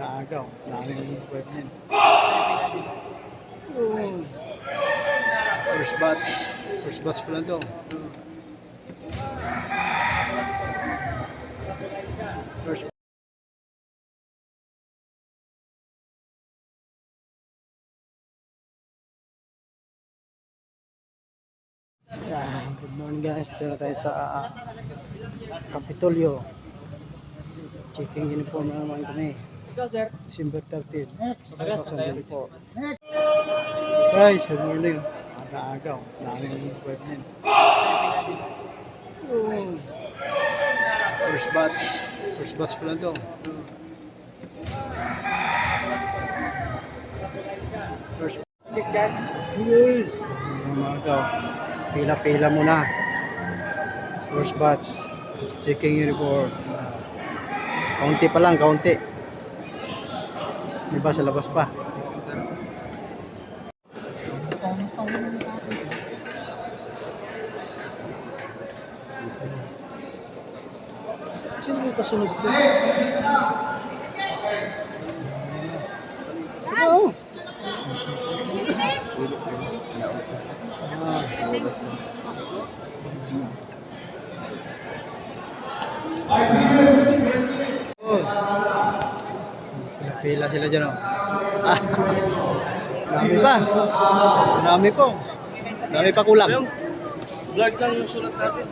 Kaagaw, daming equipment. Oh. First batch pala to. First good morning guys. Dito tayo sa Kapitolyo. Checking uniform na naman kami. December 13, 2024. Guys, good morning. Aga-agaw, daming equipment. Oh. First batch pala to. First yes. Agaw. Pila-pila muna. First batch. Checking uniform. Kaunti pa lang, kaunti. Diba sa labas pa? Sino may kasunod ko? Oo. Pila sila dyan, oh. Dami pa. Dami po. Dami pa kulang. Vlog lang yung sulat natin.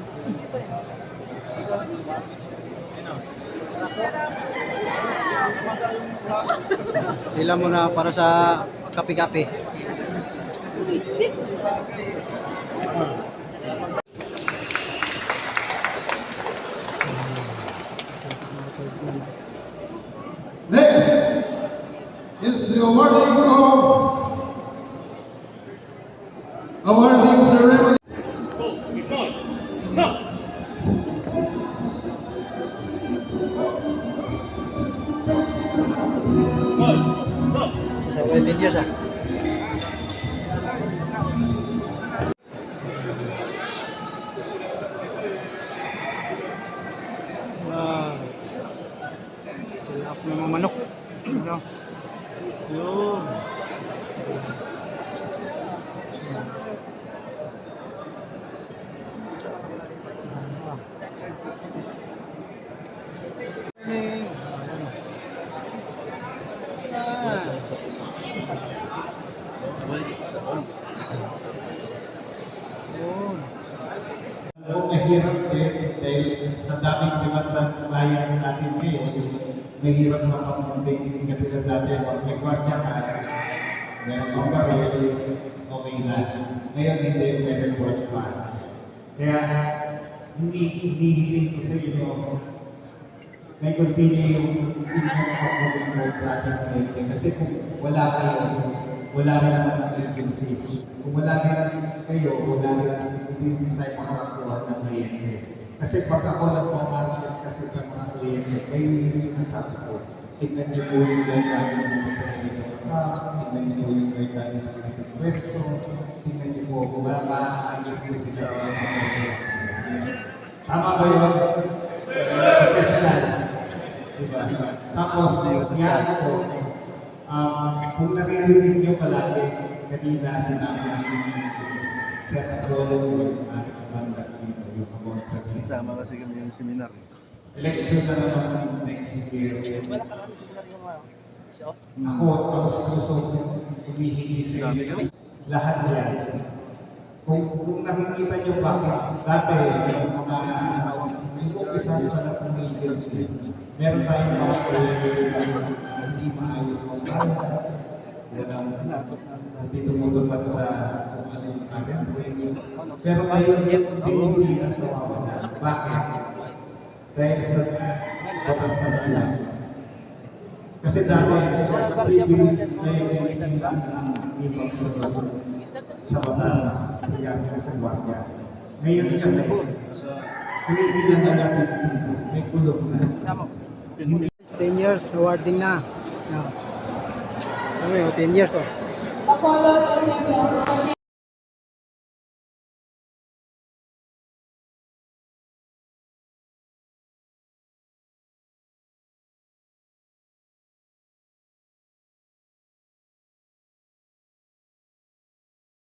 Pila mo na para sa kape-kape. Next is the awarding ceremony. Sa 20 years ah. Tilap ng mga manok. Ano? Yun. Mahirap din dahil sa daming demandang client natin ngayon, mahirap na pag-update katulad natin. Mag-record niya ka, meron kang baril, okay na. Ngayon hindi, may record pa. Kaya hindi hinihiling ko sa inyo may continue yung impact pag-record sa ating client. Kasi kung wala kayo, wala rin naman ang agency. Kung wala rin kayo, wala rin hindi tayo makakakuha ng kliyente. Kasi pag ako nagpamarket kasi sa mga kliyente, kayo yung sinasabi ko. Tignan niyo po yung gagawin dito sa ganitong account, tignan niyo po yung gagawin sa ganitong pwesto, tignan niyo po kung maayos po sila yung professional sila. Tama ba yun? Professional. Diba? Tapos, yan po, kung naririnig niyo palagi, kanina sinabi Sir Adolo yung ating banda yung about sa Sama kasi kami yung seminar. election na naman next year. Ako, tapos gusto humihingi sa inyo lahat yan. Kung nakikita niyo bakit dati yung mga umpisa pa lang ng agency, meron tayong mga hindi maayos ang kaya. Hindi tumutupad sa kung ano yung kanyang training. Pero ngayon yung hindi na nawawala. Bakit? Dahil sa batas na nila. Kasi dati, civil ngayon yung inilang ang ibang susunod sa batas. Kaya sa guardia. Ngayon kasi, hindi na nila dito. May kulog na. 10 years awarding na. Kami, 10 years oh.